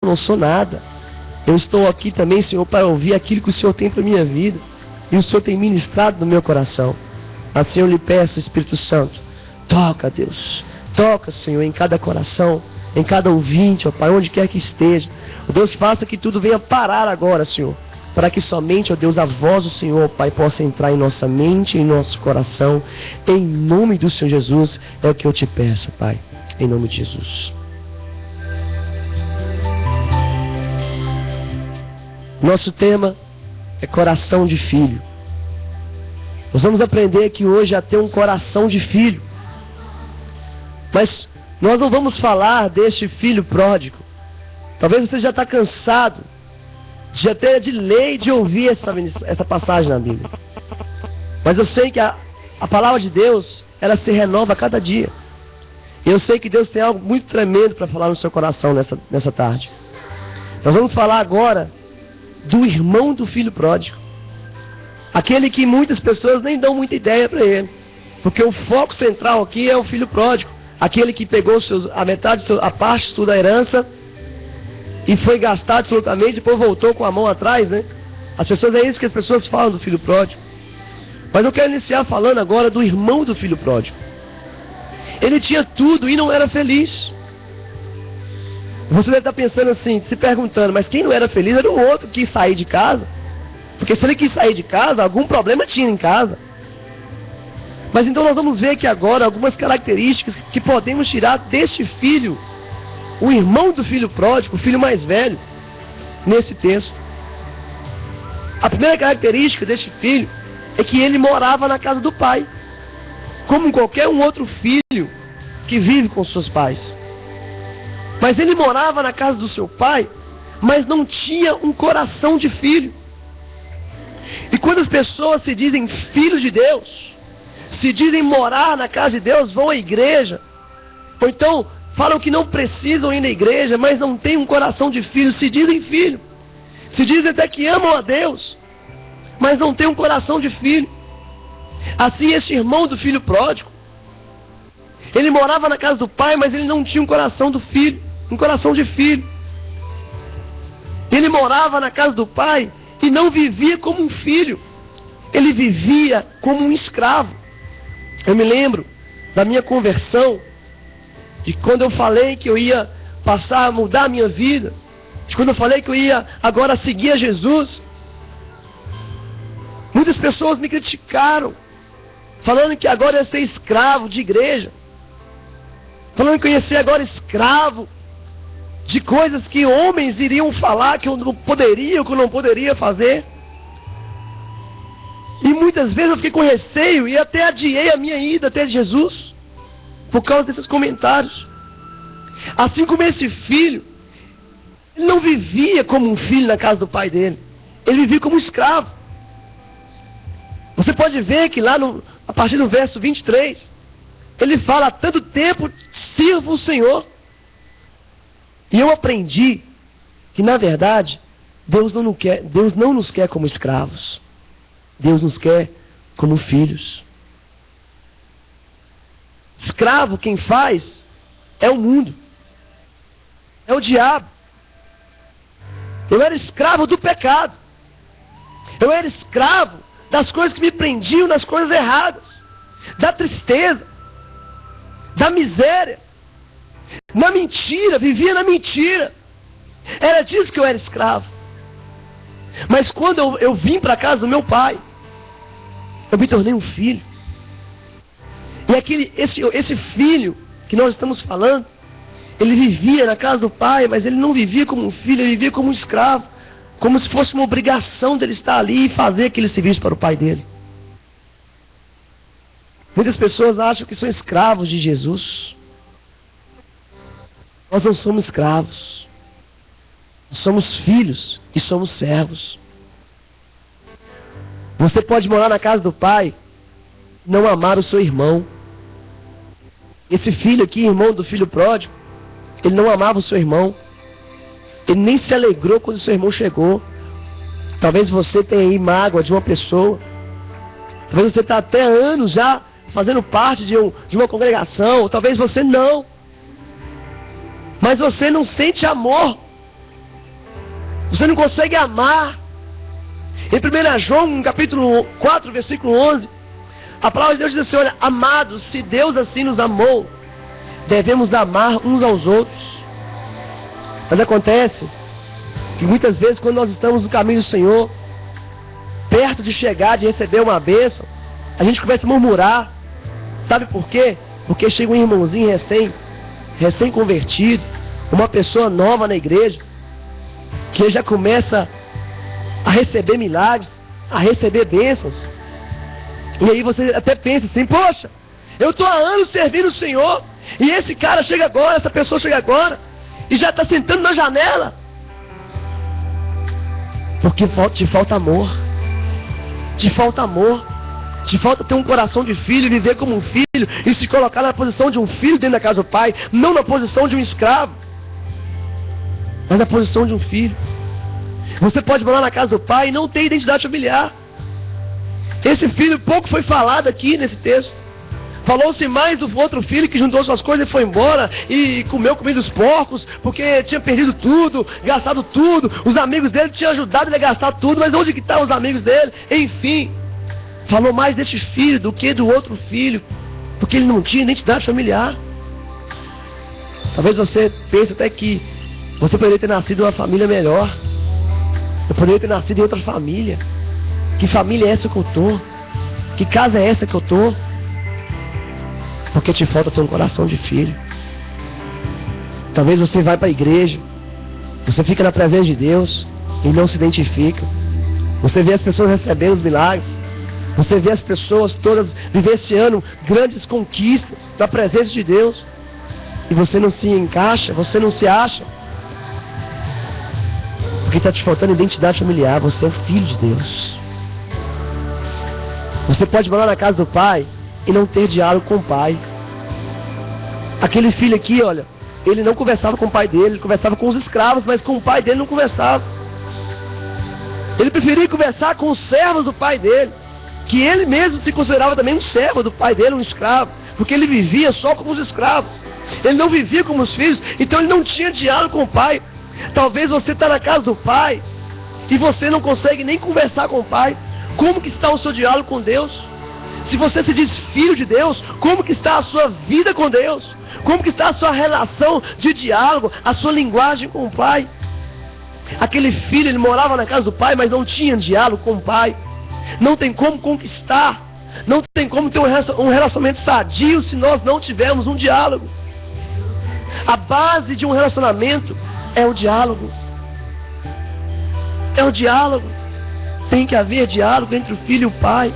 não sou nada. Eu estou aqui também, Senhor, para ouvir aquilo que o Senhor tem para a minha vida. E o Senhor tem ministrado no meu coração. Assim eu lhe peço, Espírito Santo, toca, Deus. Toca, Senhor, em cada coração, em cada ouvinte, ó Pai, onde quer que esteja. Ó Deus, faça que tudo venha parar agora, Senhor. Para que somente, ó Deus, a voz do Senhor, ó Pai, possa entrar em nossa mente, em nosso coração. Em nome do Senhor Jesus, é o que eu te peço, Pai. Em nome de Jesus. Nosso tema é coração de filho. Nós vamos aprender aqui hoje a ter um coração de filho. Mas nós não vamos falar deste filho pródigo. Talvez você já está cansado de até de ler e de ouvir essa passagem na Bíblia. Mas eu sei que a palavra de Deus, ela se renova a cada dia. E eu sei que Deus tem algo muito tremendo para falar no seu coração nessa tarde. Nós vamos falar agora do irmão do filho pródigo. Aquele que muitas pessoas nem dão muita ideia para ele. Porque o foco central aqui é o filho pródigo. Aquele que pegou a metade, a parte da herança e foi gastar absolutamente, depois voltou com a mão atrás, né? As pessoas, é isso que as pessoas falam do filho pródigo. Mas eu quero iniciar falando agora do irmão do filho pródigo. Ele tinha tudo e não era feliz. Você deve estar pensando assim, se perguntando, mas quem não era feliz era o outro que quis sair de casa. Porque se ele quis sair de casa, algum problema tinha em casa. Mas então nós vamos ver aqui agora algumas características que podemos tirar deste filho, o irmão do filho pródigo, o filho mais velho, nesse texto. A primeira característica deste filho é que ele morava na casa do pai, como qualquer um outro filho que vive com seus pais. Mas ele morava na casa do seu pai, mas não tinha um coração de filho. E quando as pessoas se dizem filhos de Deus, se dizem morar na casa de Deus, vão à igreja, ou então falam que não precisam ir na igreja, mas não têm um coração de filho, se dizem filho, se dizem até que amam a Deus, mas não têm um coração de filho. Assim este irmão do filho pródigo, ele morava na casa do pai, mas ele não tinha um coração do filho, um coração de filho. Ele morava na casa do pai e não vivia como um filho, ele vivia como um escravo. Eu me lembro da minha conversão, de quando eu falei que eu ia passar a mudar a minha vida, de quando eu falei que eu ia agora seguir a Jesus. Muitas pessoas me criticaram, falando que agora eu ia ser escravo de igreja, falando que eu ia ser agora escravo de coisas que homens iriam falar que eu não poderia, que eu não poderia fazer. E muitas vezes eu fiquei com receio e até adiei a minha ida até Jesus por causa desses comentários. Assim como esse filho, ele não vivia como um filho na casa do pai dele, ele vivia como um escravo. Você pode ver que lá a partir do verso 23, ele fala: há tanto tempo sirvo o Senhor. E eu aprendi que, na verdade, Deus não nos quer como escravos. Deus nos quer como filhos. Escravo, quem faz, é o mundo. É o diabo. Eu era escravo do pecado. Eu era escravo das coisas que me prendiam nas coisas erradas. Da tristeza. Da miséria. Na mentira, vivia na mentira. Era disso que eu era escravo. Mas quando eu vim para a casa do meu pai, eu me tornei um filho. E esse filho que nós estamos falando, ele vivia na casa do pai, mas ele não vivia como um filho, ele vivia como um escravo, como se fosse uma obrigação dele estar ali e fazer aquele serviço para o pai dele. Muitas pessoas acham que são escravos de Jesus. Nós não somos escravos. Nós somos filhos e somos servos. Você pode morar na casa do pai, não amar o seu irmão. Esse filho aqui, irmão do filho pródigo, ele não amava o seu irmão. Ele nem se alegrou quando o seu irmão chegou. Talvez você tenha aí mágoa de uma pessoa. Talvez você está até anos já fazendo parte de uma congregação. Ou talvez você não. Mas você não sente amor Você não consegue amar. Em 1 João, no capítulo 4, versículo 11, a palavra de Deus diz assim, olha, amados, se Deus assim nos amou, devemos amar uns aos outros. Mas acontece que muitas vezes quando nós estamos no caminho do Senhor, perto de chegar, de receber uma bênção, a gente começa a murmurar. Sabe por quê? Porque chega um irmãozinho recém-convertido, uma pessoa nova na igreja, que já começa a receber milagres, a receber bênçãos. E aí você até pensa assim, poxa, eu estou há anos servindo o Senhor, e esse cara chega agora, essa pessoa chega agora, e já está sentando na janela. Porque te falta amor. Te falta amor. Te falta ter um coração de filho, viver como um filho, e se colocar na posição de um filho dentro da casa do pai, não na posição de um escravo, mas na posição de um filho. Você pode morar na casa do pai e não ter identidade familiar. Esse filho pouco foi falado aqui nesse texto. Falou-se mais do outro filho que juntou suas coisas e foi embora e comeu comida dos porcos, porque tinha perdido tudo, gastado tudo. Os amigos dele tinham ajudado ele a gastar tudo, mas onde que estavam os amigos dele? Enfim, falou mais deste filho do que do outro filho, porque ele não tinha identidade familiar. Talvez você pense até que você poderia ter nascido em uma família melhor. Eu poderia ter nascido em outra família. Que família é essa que eu estou? Que casa é essa que eu estou? Porque te falta ter um coração de filho. Talvez você vai para a igreja, você fica na presença de Deus e não se identifica. Você vê as pessoas recebendo os milagres, você vê as pessoas todas vivenciando grandes conquistas da presença de Deus, e você não se encaixa, você não se acha, porque está te faltando identidade familiar. Você é o filho de Deus. Você pode morar na casa do pai e não ter diálogo com o pai. Aquele filho aqui, olha, ele não conversava com o pai dele, ele conversava com os escravos, mas com o pai dele não conversava. Ele preferia conversar com os servos do pai dele, que ele mesmo se considerava também um servo do pai dele, um escravo, porque ele vivia só como os escravos. Ele não vivia como os filhos, então ele não tinha diálogo com o pai. Talvez você está na casa do pai e você não consegue nem conversar com o pai. Como que está o seu diálogo com Deus? Se você se diz filho de Deus, como que está a sua vida com Deus? Como que está a sua relação de diálogo, a sua linguagem com o pai? Aquele filho, ele morava na casa do pai, mas não tinha diálogo com o pai. Não tem como conquistar, não tem como ter um relacionamento sadio se nós não tivermos um diálogo. A base de um relacionamento é o diálogo. É o diálogo. Tem que haver diálogo entre o filho e o pai.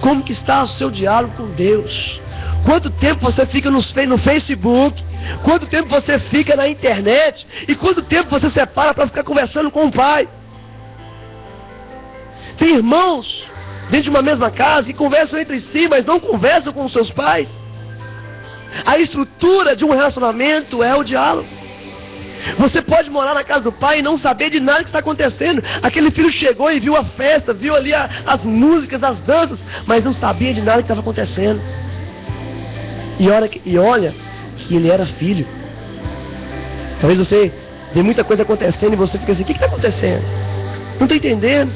Como que está o seu diálogo com Deus? Quanto tempo você fica no Facebook? Quanto tempo você fica na internet? E quanto tempo você separa para ficar conversando com o pai? Tem irmãos dentro de uma mesma casa que conversam entre si, mas não conversam com os seus pais. A estrutura de um relacionamento é o diálogo. Você pode morar na casa do pai e não saber de nada que está acontecendo. Aquele filho chegou e viu a festa, viu ali as músicas, as danças, mas não sabia de nada que estava acontecendo. E olha que ele era filho. Talvez você vê muita coisa acontecendo e você fica assim, o que está acontecendo? Não estou entendendo.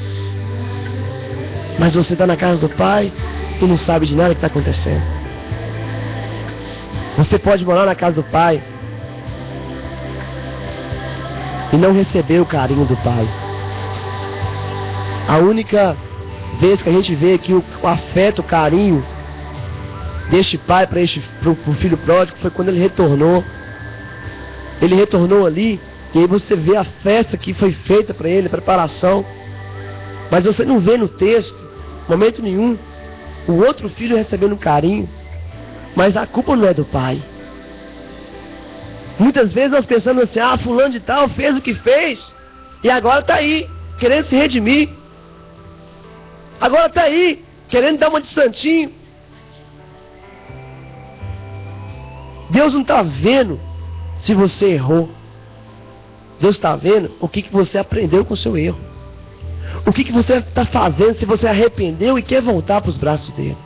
Mas você está na casa do pai e não sabe de nada que está acontecendo. Você pode morar na casa do pai e não receber o carinho do pai. A única vez que a gente vê que o afeto, o carinho deste pai para o filho pródigo foi quando ele retornou. Ele retornou ali, e aí você vê a festa que foi feita para ele, a preparação. Mas você não vê no texto, momento nenhum, o outro filho recebendo carinho. Mas a culpa não é do pai. Muitas vezes nós pensamos assim, fulano de tal fez o que fez, e agora está aí, querendo se redimir. Agora está aí, querendo dar uma de santinho. Deus não está vendo se você errou. Deus está vendo o que você aprendeu com o seu erro. O que você está fazendo se você arrependeu e quer voltar para os braços dele.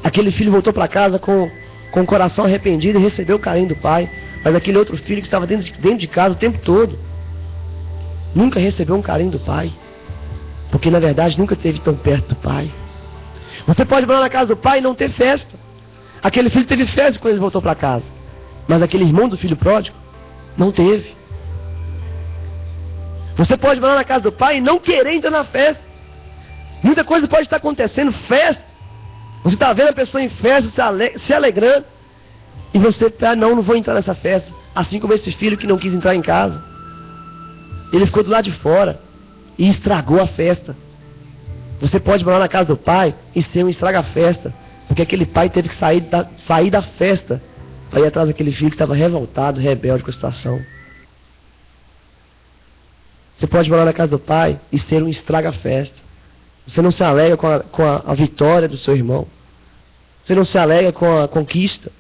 Aquele filho voltou para casa com o coração arrependido e recebeu o carinho do pai. Mas aquele outro filho que estava dentro de casa o tempo todo, nunca recebeu um carinho do pai. Porque na verdade nunca esteve tão perto do pai. Você pode morar na casa do pai e não ter festa. Aquele filho teve festa quando ele voltou para casa. Mas aquele irmão do filho pródigo não teve. Você pode morar na casa do pai e não querer entrar na festa. Muita coisa pode estar acontecendo, festa. Você está vendo a pessoa em festa, se alegrando. E você está, não vou entrar nessa festa. Assim como esse filho que não quis entrar em casa. Ele ficou do lado de fora e estragou a festa. Você pode morar na casa do pai e ser um estraga-festa. Porque aquele pai teve que sair da festa para ir atrás daquele filho que estava revoltado, rebelde com a situação. Você pode morar na casa do pai e ser um estraga-festa. Você não se alegra com a vitória do seu irmão. Você não se alegra com a conquista.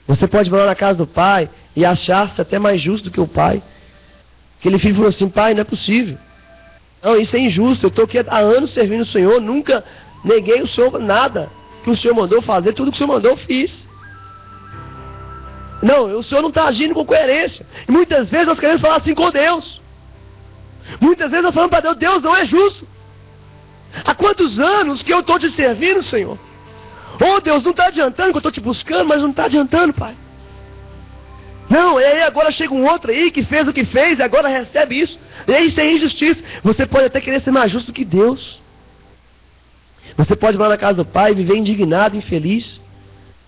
Você pode morar na casa do pai e achar-se até mais justo do que o pai. Aquele filho falou assim: pai, não é possível. Não, isso é injusto. Eu estou aqui há anos servindo o Senhor. Nunca neguei o Senhor nada que o Senhor mandou fazer. Tudo que o Senhor mandou eu fiz. Não, o Senhor não está agindo com coerência. E muitas vezes nós queremos falar assim com Deus. Muitas vezes nós falamos para Deus: Deus não é justo. Há quantos anos que eu estou te servindo, Senhor? Oh, Deus, não está adiantando que eu estou te buscando, mas não está adiantando, pai. Não, e aí agora chega um outro aí que fez o que fez e agora recebe isso. E aí isso é injustiça. Você pode até querer ser mais justo que Deus. Você pode morar na casa do pai e viver indignado, infeliz.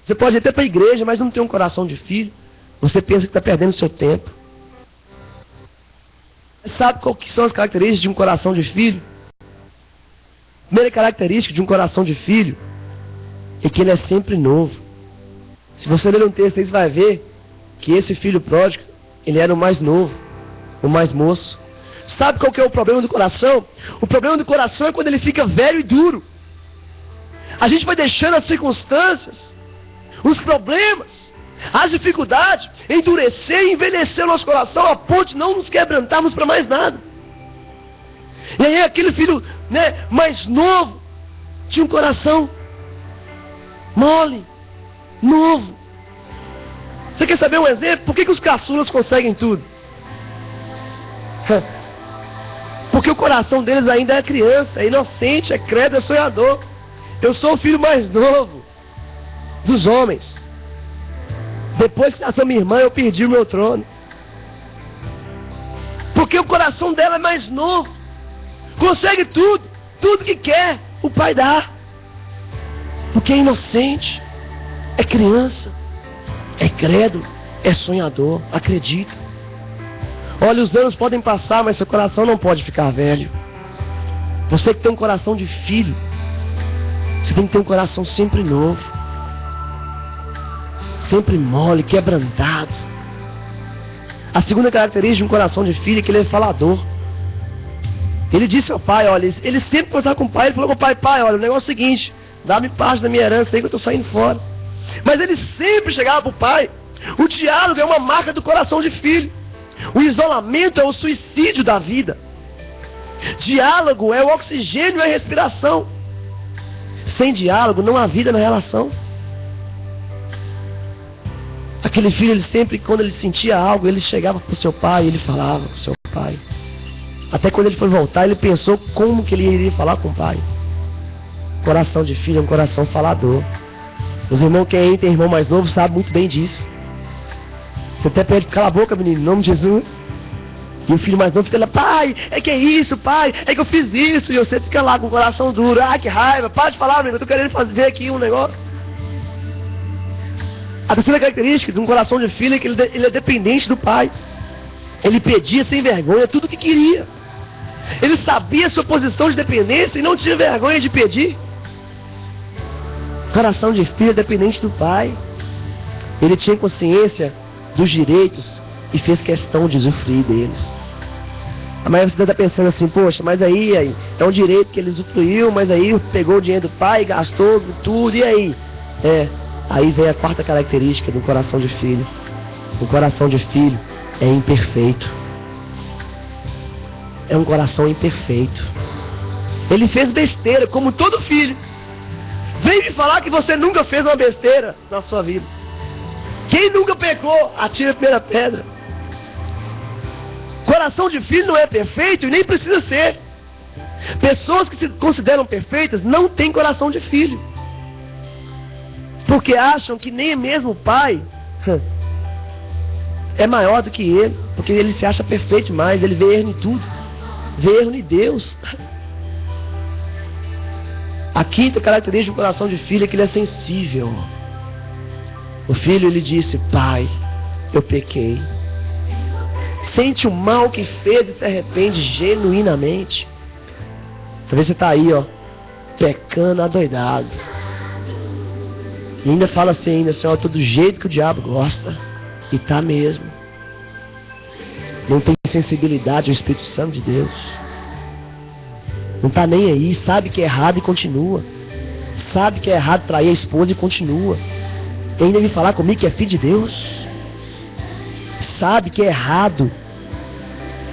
Você pode ir até para a igreja, mas não ter um coração de filho. Você pensa que está perdendo seu tempo. Sabe qual que são as características de um coração de filho? A primeira característica de um coração de filho é que ele é sempre novo. Se você ler um texto aí, você vai ver que esse filho pródigo, ele era o mais novo, o mais moço. Sabe qual que é o problema do coração? O problema do coração é quando ele fica velho e duro. A gente vai deixando as circunstâncias, os problemas, as dificuldades endurecer e envelhecer o nosso coração a ponto de não nos quebrantarmos para mais nada. E aí aquele filho, mais novo tinha um coração mole, novo. Você quer saber um exemplo? Por que os caçulas conseguem tudo? Porque o coração deles ainda é criança, é inocente, é crédulo, é sonhador. Eu sou o filho mais novo dos homens. Depois que nasceu minha irmã, eu perdi o meu trono. Porque o coração dela é mais novo. Consegue tudo, tudo que quer, o pai dá. Porque é inocente, é criança, é crédulo, é sonhador, acredita. Olha, os anos podem passar, mas seu coração não pode ficar velho. Você que tem um coração de filho, você tem que ter um coração sempre novo, sempre mole, quebrantado. A segunda característica de um coração de filho é que ele é falador. Ele disse ao pai, olha, ele sempre conversava com o pai, ele falou com o pai: pai, olha, o negócio é o seguinte, dá-me parte da minha herança aí que eu estou saindo fora. Mas ele sempre chegava para o pai. O diálogo é uma marca do coração de filho. O isolamento é o suicídio da vida. Diálogo é o oxigênio e a respiração. Sem diálogo não há vida na relação. Aquele filho, ele sempre, quando ele sentia algo, ele chegava para o seu pai e ele falava com o seu pai. Até quando ele foi voltar, ele pensou como que ele iria falar com o pai. Coração de filho é um coração falador. Os irmãos, quem tem irmão mais novo sabe muito bem disso. Você até pede: cala a boca, menino, em nome de Jesus. E o filho mais novo fica lá: pai, é que é isso, pai, é que eu fiz isso. E você fica lá com o coração duro: ah, que raiva, para de falar, amigo, eu tô querendo fazer aqui um negócio. A terceira característica de um coração de filho é que ele é dependente do pai. Ele pedia sem vergonha tudo o que queria. Ele sabia a sua posição de dependência e não tinha vergonha de pedir. Coração de filho é dependente do pai. Ele tinha consciência dos direitos e fez questão de usufruir deles. Mas você está pensando assim: poxa, mas aí é um direito que ele usufruiu, mas aí pegou o dinheiro do pai, gastou tudo, e aí? Aí vem a quarta característica do coração de filho. O coração de filho é imperfeito. É um coração imperfeito. Ele fez besteira, como todo filho. Vem me falar que você nunca fez uma besteira na sua vida. Quem nunca pecou, atira a primeira pedra. Coração de filho não é perfeito e nem precisa ser. Pessoas que se consideram perfeitas não têm coração de filho, porque acham que nem mesmo o pai é maior do que ele, porque ele se acha perfeito demais, ele vê erro em tudo, vê erro em Deus. A quinta característica do coração de filho é que ele é sensível. O filho, ele disse: pai, eu pequei. Sente o mal que fez e se arrepende genuinamente. Talvez você está aí, pecando adoidado. E ainda fala assim, Senhor, tô do jeito que o diabo gosta. E tá mesmo. Não tem sensibilidade ao Espírito Santo de Deus. Não tá nem aí, sabe que é errado e continua. Sabe que é errado trair a esposa e continua. E ainda vem falar comigo que é filho de Deus. Sabe que é errado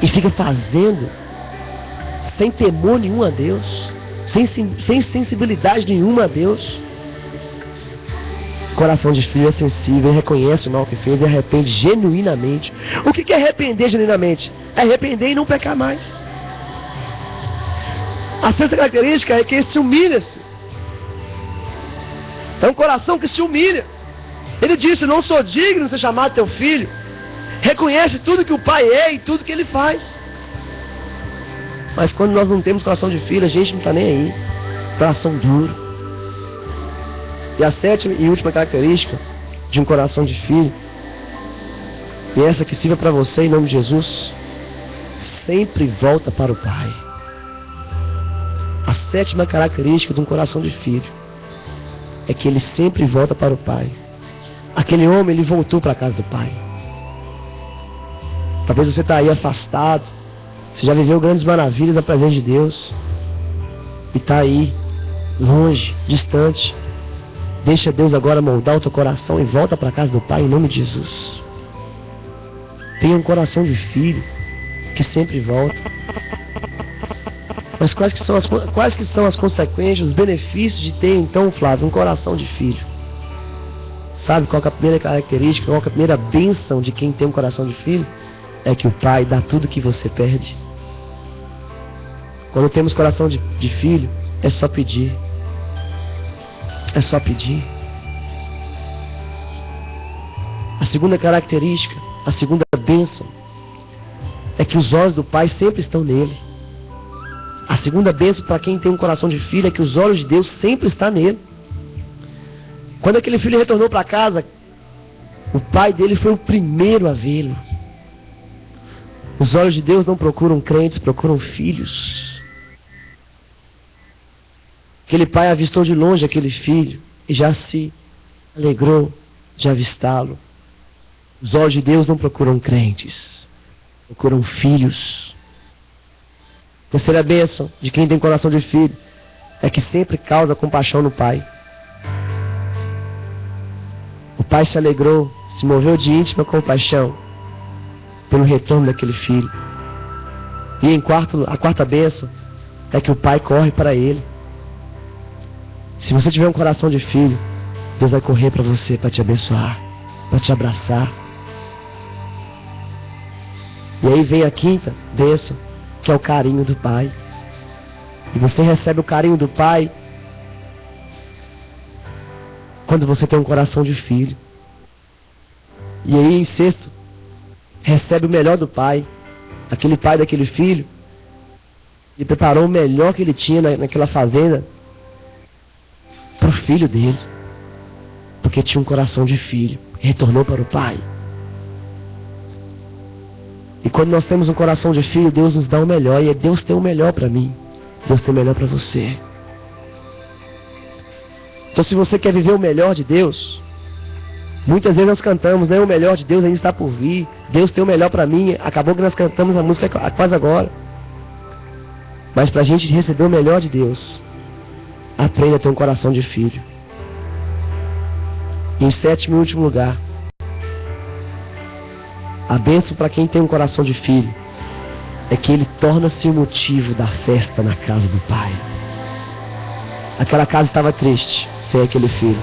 e fica fazendo sem temor nenhum a Deus, sem sensibilidade nenhuma a Deus. Coração de filho é sensível, reconhece o mal que fez e arrepende genuinamente. O que é arrepender genuinamente? É arrepender e não pecar mais. A sexta característica é que ele se humilha-se. É um coração que se humilha. Ele disse: não sou digno de ser chamado teu filho. Reconhece tudo que o pai é e tudo que ele faz. Mas quando nós não temos coração de filho, a gente não está nem aí. Coração duro. E a sétima e última característica de um coração de filho, e essa que sirva para você em nome de Jesus, sempre volta para o pai. A sétima característica de um coração de filho é que ele sempre volta para o pai. Aquele homem, ele voltou para a casa do pai. Talvez você está aí afastado, você já viveu grandes maravilhas da presença de Deus e está aí, longe, distante. Deixa Deus agora moldar o teu coração e volta para a casa do pai em nome de Jesus. Tenha um coração de filho que sempre volta. Mas quais que são as consequências, os benefícios de ter então, Flávio, um coração de filho? Sabe qual é a primeira característica, qual é a primeira bênção de quem tem um coração de filho? É que o pai dá tudo que você perde. Quando temos coração de filho, é só pedir. É só pedir. A segunda característica, a segunda bênção, é que os olhos do pai sempre estão nele. A segunda bênção para quem tem um coração de filho é que os olhos de Deus sempre estão nele. Quando aquele filho retornou para casa, o pai dele foi o primeiro a vê-lo. Os olhos de Deus não procuram crentes, procuram filhos. Aquele pai avistou de longe aquele filho e já se alegrou de avistá-lo. Os olhos de Deus não procuram crentes, procuram filhos. Terceira bênção de quem tem coração de filho é que sempre causa compaixão no pai. O pai se alegrou, se moveu de íntima compaixão pelo retorno daquele filho. E a quarta bênção é que o pai corre para ele. Se você tiver um coração de filho, Deus vai correr para você, para te abençoar, para te abraçar. E aí vem a quinta bênção, que é o carinho do pai. E você recebe o carinho do pai quando você tem um coração de filho. E aí, em sexto, recebe o melhor do pai. Aquele pai daquele filho, ele preparou o melhor que ele tinha naquela fazenda para o filho dele, porque tinha um coração de filho, retornou para o pai. E quando nós temos um coração de filho, Deus nos dá o melhor, e Deus tem o melhor para mim, Deus tem o melhor para você. Então, se você quer viver o melhor de Deus, muitas vezes nós cantamos, né, o melhor de Deus ainda está por vir, Deus tem o melhor para mim. Acabou que nós cantamos a música quase agora. Mas para a gente receber o melhor de Deus, aprenda a ter um coração de filho. E em sétimo e último lugar, a bênção para quem tem um coração de filho é que ele torna-se o motivo da festa na casa do pai. Aquela casa estava triste sem aquele filho,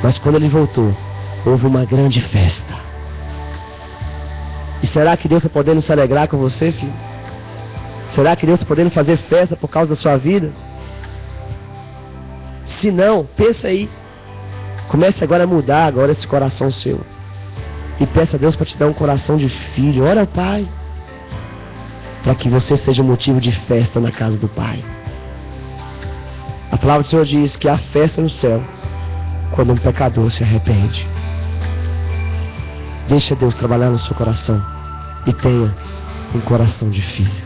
mas quando ele voltou, houve uma grande festa. E será que Deus está podendo se alegrar com você, filho? Será que Deus está podendo fazer festa por causa da sua vida? Se não, pensa aí. Comece agora a mudar agora esse coração seu. E peça a Deus para te dar um coração de filho. Ora, Pai, para que você seja motivo de festa na casa do Pai. A palavra do Senhor diz que há festa no céu quando um pecador se arrepende. Deixa Deus trabalhar no seu coração e tenha um coração de filho.